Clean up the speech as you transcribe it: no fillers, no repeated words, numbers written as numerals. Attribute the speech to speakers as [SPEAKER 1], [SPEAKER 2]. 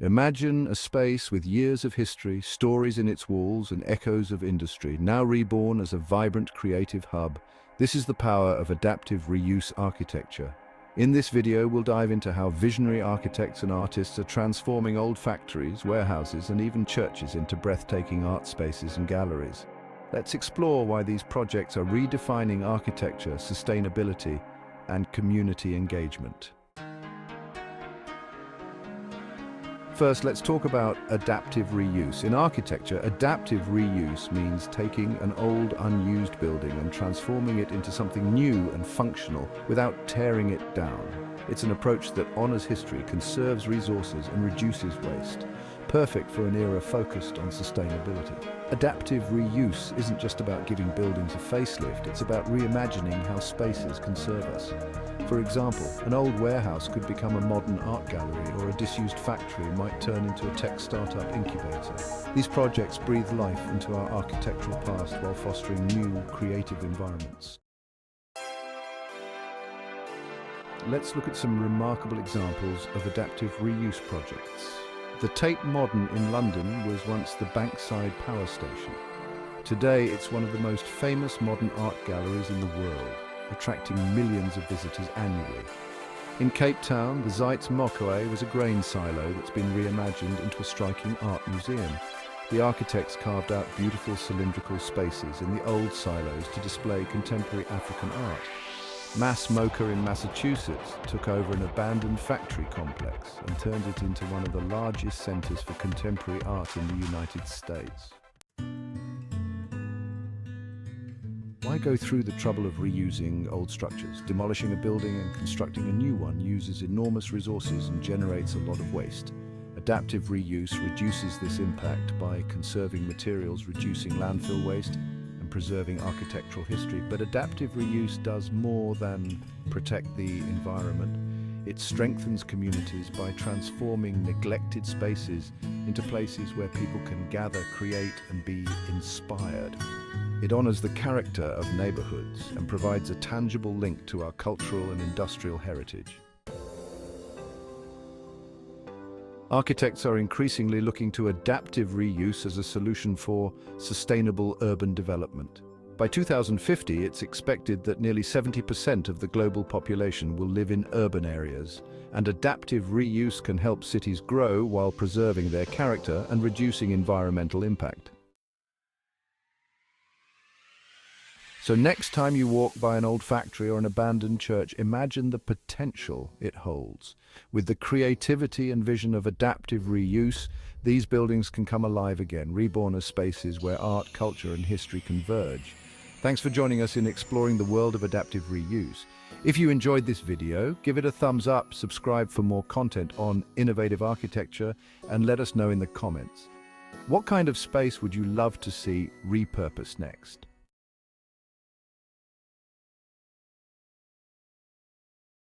[SPEAKER 1] Imagine a space with years of history, stories in its walls, and echoes of industry, now reborn as a vibrant creative hub. This is the power of adaptive reuse architecture. In this video, we'll dive into how visionary architects and artists are transforming old factories, warehouses, and even churches into breathtaking art spaces and galleries. Let's explore why these projects are redefining architecture, sustainability, and community engagement. First, let's talk about adaptive reuse. In architecture, adaptive reuse means taking an old, unused building and transforming it into something new and functional without tearing it down. It's an approach that honors history, conserves resources, and reduces waste. Perfect for an era focused on sustainability. Adaptive reuse isn't just about giving buildings a facelift, it's about reimagining how spaces can serve us. For example, an old warehouse could become a modern art gallery, or a disused factory might turn into a tech startup incubator. These projects breathe life into our architectural past while fostering new, creative environments. Let's look at some remarkable examples of adaptive reuse projects. The Tate Modern in London was once the Bankside Power Station. Today, it's one of the most famous modern art galleries in the world, attracting millions of visitors annually. In Cape Town, the Zeitz Mokoe was a grain silo that's been reimagined into a striking art museum. The architects carved out beautiful cylindrical spaces in the old silos to display contemporary African art. Mass Mocha in Massachusetts took over an abandoned factory complex and turned it into one of the largest centers for contemporary art in the United States. Why go through the trouble of reusing old structures? Demolishing a building and constructing a new one uses enormous resources and generates a lot of waste. Adaptive reuse reduces this impact by conserving materials, reducing landfill waste, and preserving architectural history. But adaptive reuse does more than protect the environment. It strengthens communities by transforming neglected spaces into places where people can gather, create, and be inspired. It honors the character of neighborhoods and provides a tangible link to our cultural and industrial heritage. Architects are increasingly looking to adaptive reuse as a solution for sustainable urban development. By 2050, it's expected that nearly 70% of the global population will live in urban areas, and adaptive reuse can help cities grow while preserving their character and reducing environmental impact. So next time you walk by an old factory or an abandoned church, imagine the potential it holds. With the creativity and vision of adaptive reuse, these buildings can come alive again, reborn as spaces where art, culture, and history converge. Thanks for joining us in exploring the world of adaptive reuse. If you enjoyed this video, give it a thumbs up, subscribe for more content on innovative architecture, and let us know in the comments. What kind of space would you love to see repurposed next?